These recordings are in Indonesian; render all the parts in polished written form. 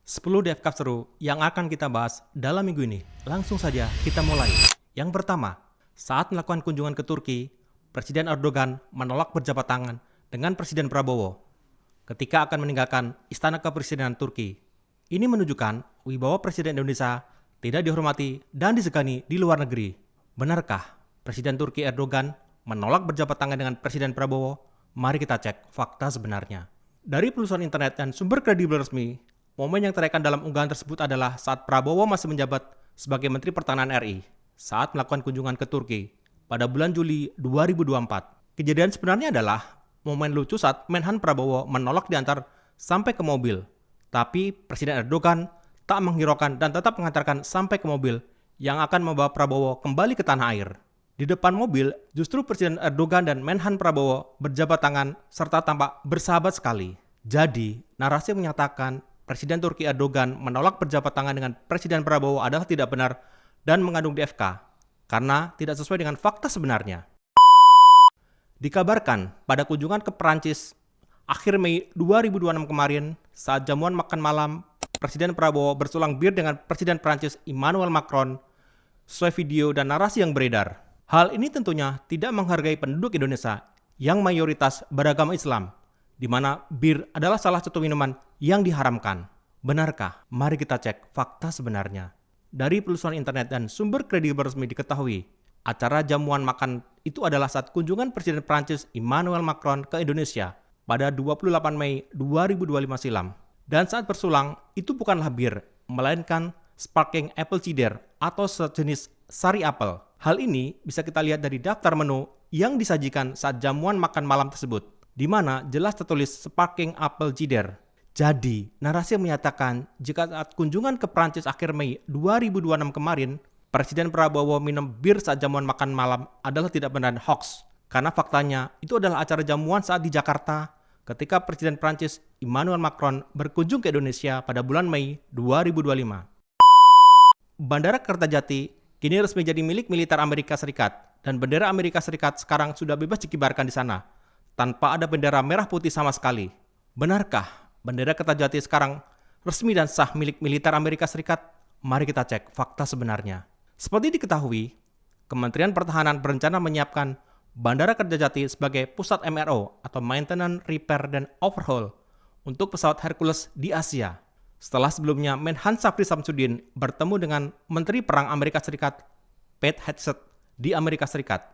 10 DFK seru yang akan kita bahas dalam minggu ini. Langsung saja kita mulai. Yang pertama, saat melakukan kunjungan ke Turki, Presiden Erdogan menolak berjabat tangan dengan Presiden Prabowo ketika akan meninggalkan Istana Kepresidenan Turki. Ini menunjukkan wibawa Presiden Indonesia tidak dihormati dan disegani di luar negeri. Benarkah Presiden Turki Erdogan menolak berjabat tangan dengan Presiden Prabowo? Mari kita cek fakta sebenarnya. Dari penelusuran internet dan sumber kredibel resmi, momen yang terangkan dalam unggahan tersebut adalah saat Prabowo masih menjabat sebagai Menteri Pertahanan RI saat melakukan kunjungan ke Turki pada bulan Juli 2024. Kejadian sebenarnya adalah momen lucu saat Menhan Prabowo menolak diantar sampai ke mobil. Tapi Presiden Erdogan tak menghiraukan dan tetap mengantarkan sampai ke mobil yang akan membawa Prabowo kembali ke tanah air. Di depan mobil, justru Presiden Erdogan dan Menhan Prabowo berjabat tangan serta tampak bersahabat sekali. Jadi, narasi menyatakan Presiden Turki Erdogan menolak berjabat tangan dengan Presiden Prabowo adalah tidak benar dan mengandung DFK karena tidak sesuai dengan fakta sebenarnya. Dikabarkan pada kunjungan ke Perancis akhir Mei 2026 kemarin, saat jamuan makan malam, Presiden Prabowo bersulang bir dengan Presiden Perancis Emmanuel Macron sesuai video dan narasi yang beredar. Hal ini tentunya tidak menghargai penduduk Indonesia yang mayoritas beragama Islam, di mana bir adalah salah satu minuman yang diharamkan. Benarkah? Mari kita cek fakta sebenarnya. Dari penelusuran internet dan sumber kredibel resmi diketahui, acara jamuan makan itu adalah saat kunjungan Presiden Prancis Emmanuel Macron ke Indonesia pada 28 Mei 2025 silam. Dan saat bersulang, itu bukanlah bir, melainkan sparkling apple cider atau sejenis sari apel. Hal ini bisa kita lihat dari daftar menu yang disajikan saat jamuan makan malam tersebut, di mana jelas tertulis sparkling apple cider. Jadi, narasi yang menyatakan jika saat kunjungan ke Prancis akhir Mei 2026 kemarin, Presiden Prabowo minum bir saat jamuan makan malam adalah tidak benar dan hoax. Karena faktanya, itu adalah acara jamuan saat di Jakarta ketika Presiden Prancis Emmanuel Macron berkunjung ke Indonesia pada bulan Mei 2025. Bandara Kertajati kini resmi jadi milik militer Amerika Serikat dan bendera Amerika Serikat sekarang sudah bebas dikibarkan di sana tanpa ada bendera merah putih sama sekali. Benarkah bendera Kertajati sekarang resmi dan sah milik militer Amerika Serikat? Mari kita cek fakta sebenarnya. Seperti diketahui, Kementerian Pertahanan berencana menyiapkan Bandara Kertajati sebagai pusat MRO atau Maintenance, Repair, dan Overhaul untuk pesawat Hercules di Asia. Setelah sebelumnya Menhan Syafri Samsudin bertemu dengan Menteri Perang Amerika Serikat Pete Hegseth di Amerika Serikat.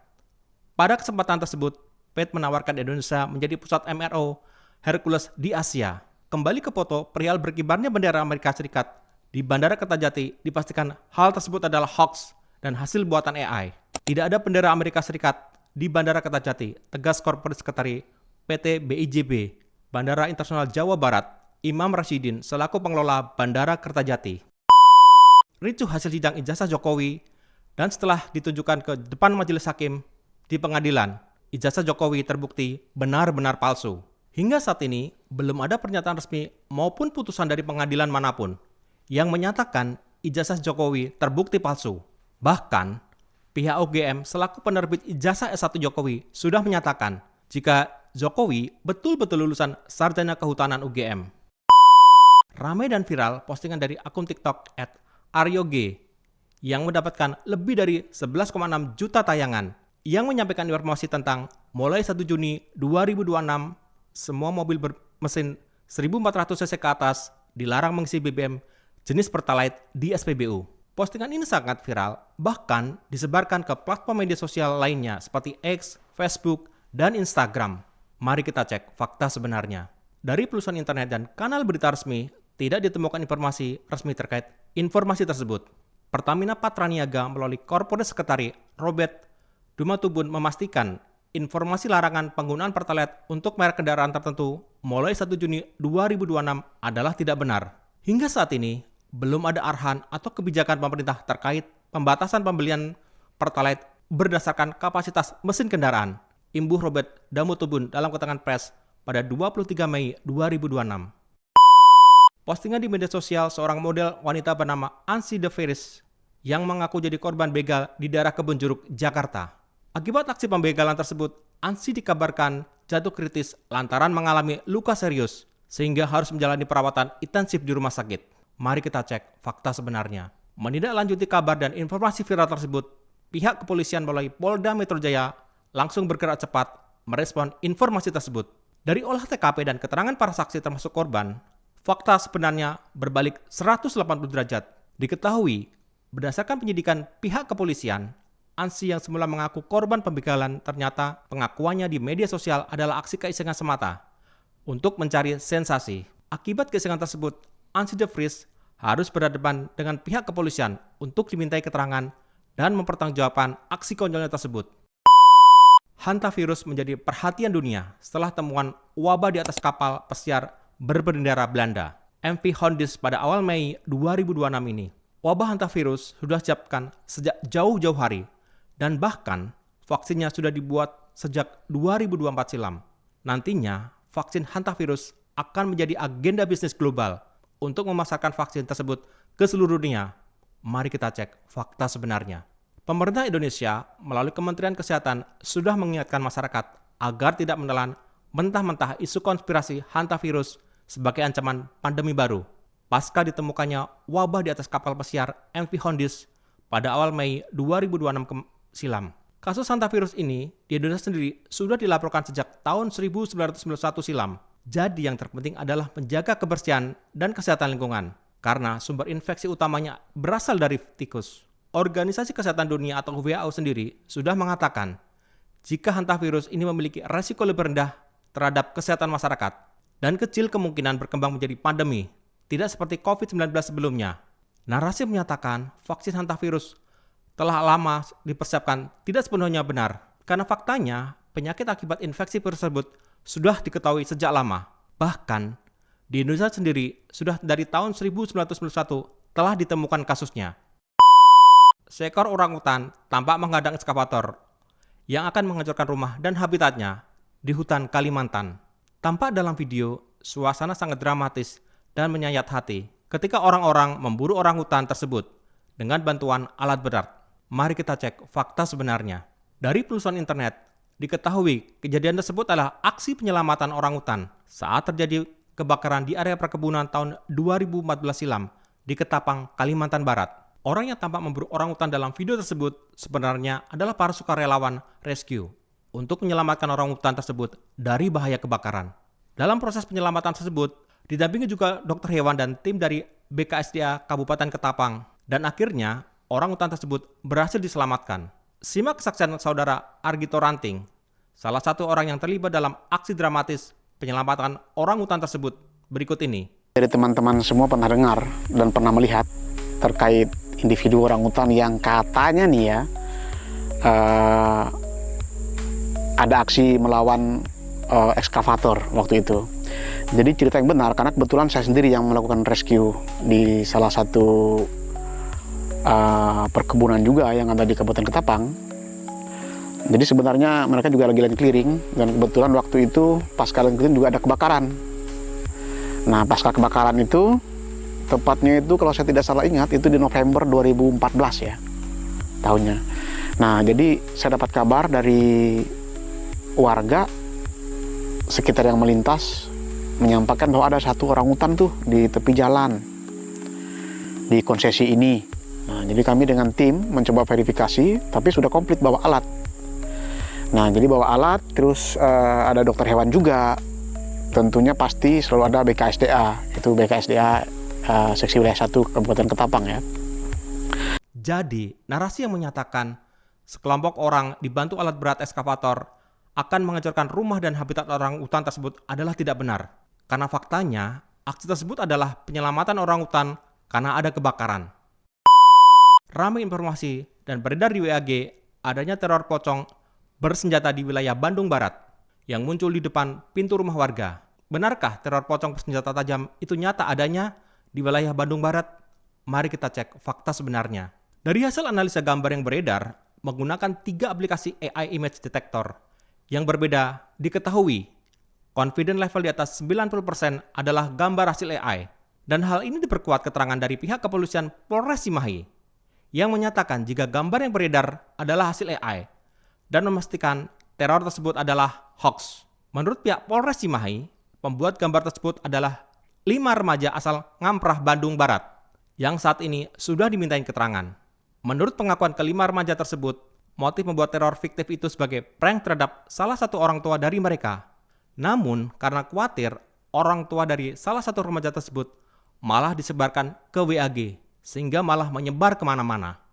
Pada kesempatan tersebut, Pete menawarkan Indonesia menjadi pusat MRO Hercules di Asia. Kembali ke foto perihal berkibarnya bendera Amerika Serikat di Bandara Kertajati, dipastikan hal tersebut adalah hoax dan hasil buatan AI. Tidak ada bendera Amerika Serikat di Bandara Kertajati, tegas Corporate Secretary PT BIJB Bandara Internasional Jawa Barat Imam Rashidin selaku pengelola Bandara Kertajati. Ricuh hasil sidang ijazah Jokowi dan setelah ditunjukkan ke depan majelis hakim di pengadilan, ijazah Jokowi terbukti benar-benar palsu. Hingga saat ini belum ada pernyataan resmi maupun putusan dari pengadilan manapun yang menyatakan ijazah Jokowi terbukti palsu. Bahkan pihak UGM selaku penerbit ijazah S1 Jokowi sudah menyatakan jika Jokowi betul-betul lulusan sarjana kehutanan UGM. Ramai dan viral postingan dari akun TikTok @aryog yang mendapatkan lebih dari 11,6 juta tayangan yang menyampaikan informasi tentang mulai 1 Juni 2026 semua mobil bermesin 1400 cc ke atas dilarang mengisi BBM jenis Pertalite di SPBU. Postingan ini sangat viral, bahkan disebarkan ke platform media sosial lainnya seperti X, Facebook, dan Instagram. Mari kita cek fakta sebenarnya. Dari penelusuran internet dan kanal berita resmi, tidak ditemukan informasi resmi terkait informasi tersebut. Pertamina Patraniaga melalui Corporate Secretary Robert Dumatubun memastikan informasi larangan penggunaan Pertalite untuk merek kendaraan tertentu mulai 1 Juni 2026 adalah tidak benar. Hingga saat ini, belum ada arahan atau kebijakan pemerintah terkait pembatasan pembelian Pertalite berdasarkan kapasitas mesin kendaraan. Imbuh Robert Damutubun dalam keterangan pers pada 23 Mei 2026. Postingan di media sosial seorang model wanita bernama Ansi De Veris yang mengaku jadi korban begal di daerah Kebonjeruk, Jakarta. Akibat aksi pembegalan tersebut, Ansi dikabarkan jatuh kritis lantaran mengalami luka serius sehingga harus menjalani perawatan intensif di rumah sakit. Mari kita cek fakta sebenarnya. Menindaklanjuti kabar dan informasi viral tersebut, pihak kepolisian melalui Polda Metro Jaya langsung bergerak cepat merespon informasi tersebut. Dari olah TKP dan keterangan para saksi termasuk korban, fakta sebenarnya berbalik 180 derajat. Diketahui, berdasarkan penyidikan pihak kepolisian, Ansi yang semula mengaku korban pembegalan ternyata pengakuannya di media sosial adalah aksi keisengan semata untuk mencari sensasi. Akibat keisengan tersebut, Ansi de Vries harus berhadapan dengan pihak kepolisian untuk dimintai keterangan dan mempertanggungjawabkan aksi konyolnya tersebut. Hantavirus menjadi perhatian dunia setelah temuan wabah di atas kapal pesiar berbendera Belanda, MV Hondius pada awal Mei 2026 ini. Wabah hantavirus sudah disiapkan sejak jauh-jauh hari, dan bahkan vaksinnya sudah dibuat sejak 2024 silam. Nantinya, vaksin hantavirus akan menjadi agenda bisnis global untuk memasarkan vaksin tersebut ke seluruh dunia. Mari kita cek fakta sebenarnya. Pemerintah Indonesia melalui Kementerian Kesehatan sudah mengingatkan masyarakat agar tidak menelan mentah-mentah isu konspirasi hantavirus sebagai ancaman pandemi baru. Pasca ditemukannya wabah di atas kapal pesiar MV Hondius pada awal Mei 2026 silam. Kasus hantavirus ini di Indonesia sendiri sudah dilaporkan sejak tahun 1991 silam. Jadi yang terpenting adalah menjaga kebersihan dan kesehatan lingkungan, karena sumber infeksi utamanya berasal dari tikus. Organisasi Kesehatan Dunia atau WHO sendiri sudah mengatakan, jika hantavirus ini memiliki resiko lebih rendah terhadap kesehatan masyarakat, dan kecil kemungkinan berkembang menjadi pandemi, tidak seperti COVID-19 sebelumnya. Narasi menyatakan vaksin hantavirus telah lama dipersiapkan tidak sepenuhnya benar, karena faktanya penyakit akibat infeksi virus tersebut sudah diketahui sejak lama. Bahkan di Indonesia sendiri sudah dari tahun 1991 telah ditemukan kasusnya. Seekor orangutan tampak menghadang ekskavator yang akan menghancurkan rumah dan habitatnya di hutan Kalimantan. Tampak dalam video, suasana sangat dramatis dan menyayat hati ketika orang-orang memburu orangutan tersebut dengan bantuan alat berat. Mari kita cek fakta sebenarnya. Dari penelusuran internet, diketahui kejadian tersebut adalah aksi penyelamatan orangutan saat terjadi kebakaran di area perkebunan tahun 2014 silam di Ketapang, Kalimantan Barat. Orang yang tampak memburu orangutan dalam video tersebut sebenarnya adalah para sukarelawan rescue untuk menyelamatkan orangutan tersebut dari bahaya kebakaran. Dalam proses penyelamatan tersebut, didampingi juga dokter hewan dan tim dari BKSDA Kabupaten Ketapang, dan akhirnya orangutan tersebut berhasil diselamatkan. Simak kesaksian saudara Argito Ranting, salah satu orang yang terlibat dalam aksi dramatis penyelamatan orangutan tersebut berikut ini. Dari teman-teman semua pernah dengar dan pernah melihat terkait individu orangutan yang katanya nih ya ada aksi melawan ekskavator waktu itu. Jadi cerita yang benar karena kebetulan saya sendiri yang melakukan rescue di salah satu perkebunan juga yang ada di Kabupaten Ketapang. Jadi sebenarnya mereka juga lagi clearing, dan kebetulan waktu itu pas kalian clearing juga ada kebakaran. Nah pasca kebakaran itu, tepatnya itu kalau saya tidak salah ingat itu di November 2014 ya tahunnya. Nah jadi saya dapat kabar dari warga sekitar yang melintas menyampaikan bahwa ada satu orangutan tuh di tepi jalan di konsesi ini. Nah, jadi kami dengan tim mencoba verifikasi, tapi sudah komplit bawa alat. Nah, jadi bawa alat, terus ada dokter hewan juga. Tentunya pasti selalu ada BKSDA, itu BKSDA Seksi Wilayah 1 Kabupaten Ketapang ya. Jadi, narasi yang menyatakan sekelompok orang dibantu alat berat ekskavator akan menghancurkan rumah dan habitat orangutan tersebut adalah tidak benar. Karena faktanya, aksi tersebut adalah penyelamatan orangutan karena ada kebakaran. Ramai informasi dan beredar di WAG adanya teror pocong bersenjata di wilayah Bandung Barat yang muncul di depan pintu rumah warga. Benarkah teror pocong bersenjata tajam itu nyata adanya di wilayah Bandung Barat? Mari kita cek fakta sebenarnya. Dari hasil analisa gambar yang beredar menggunakan 3 aplikasi AI image detector yang berbeda, diketahui confidence level di atas 90% adalah gambar hasil AI. Dan hal ini diperkuat keterangan dari pihak kepolisian Polres Cimahi yang menyatakan jika gambar yang beredar adalah hasil AI dan memastikan teror tersebut adalah hoax. Menurut pihak Polres Cimahi, pembuat gambar tersebut adalah 5 remaja asal Ngamprah, Bandung Barat, yang saat ini sudah dimintain keterangan. Menurut pengakuan kelima remaja tersebut, motif membuat teror fiktif itu sebagai prank terhadap salah satu orang tua dari mereka. Namun, karena khawatir orang tua dari salah satu remaja tersebut malah disebarkan ke WAG, sehingga malah menyebar kemana-mana.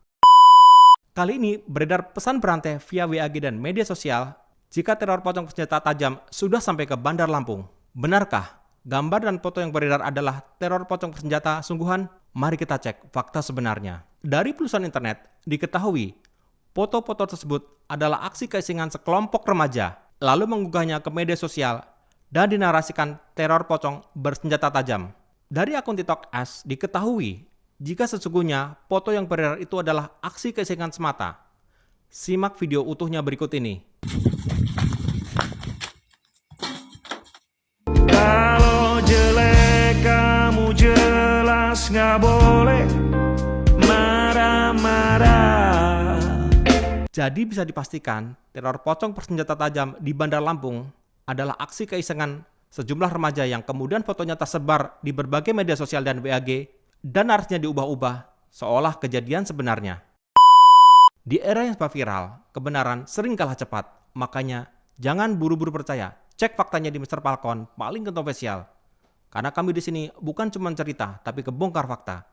Kali ini beredar pesan berantai via WAG dan media sosial jika teror pocong bersenjata tajam sudah sampai ke Bandar Lampung. Benarkah gambar dan foto yang beredar adalah teror pocong bersenjata sungguhan? Mari kita cek fakta sebenarnya. Dari penelusuran internet, diketahui foto-foto tersebut adalah aksi keisengan sekelompok remaja, lalu mengunggahnya ke media sosial dan dinarasikan teror pocong bersenjata tajam. Dari akun TikTok S diketahui jika sesungguhnya foto yang beredar itu adalah aksi keisengan semata. Simak video utuhnya berikut ini. Kalau jelek kamu jelas nggak boleh marah-marah. Jadi bisa dipastikan teror pocong bersenjata tajam di Bandar Lampung adalah aksi keisengan sejumlah remaja yang kemudian fotonya tersebar di berbagai media sosial dan WAG dan narasinya diubah-ubah seolah kejadian sebenarnya. Di era yang serba viral, kebenaran sering kalah cepat, makanya jangan buru-buru percaya. Cek faktanya di Mr. Falcon paling kontroversial. Karena kami di sini bukan cuma cerita, tapi kebongkar fakta.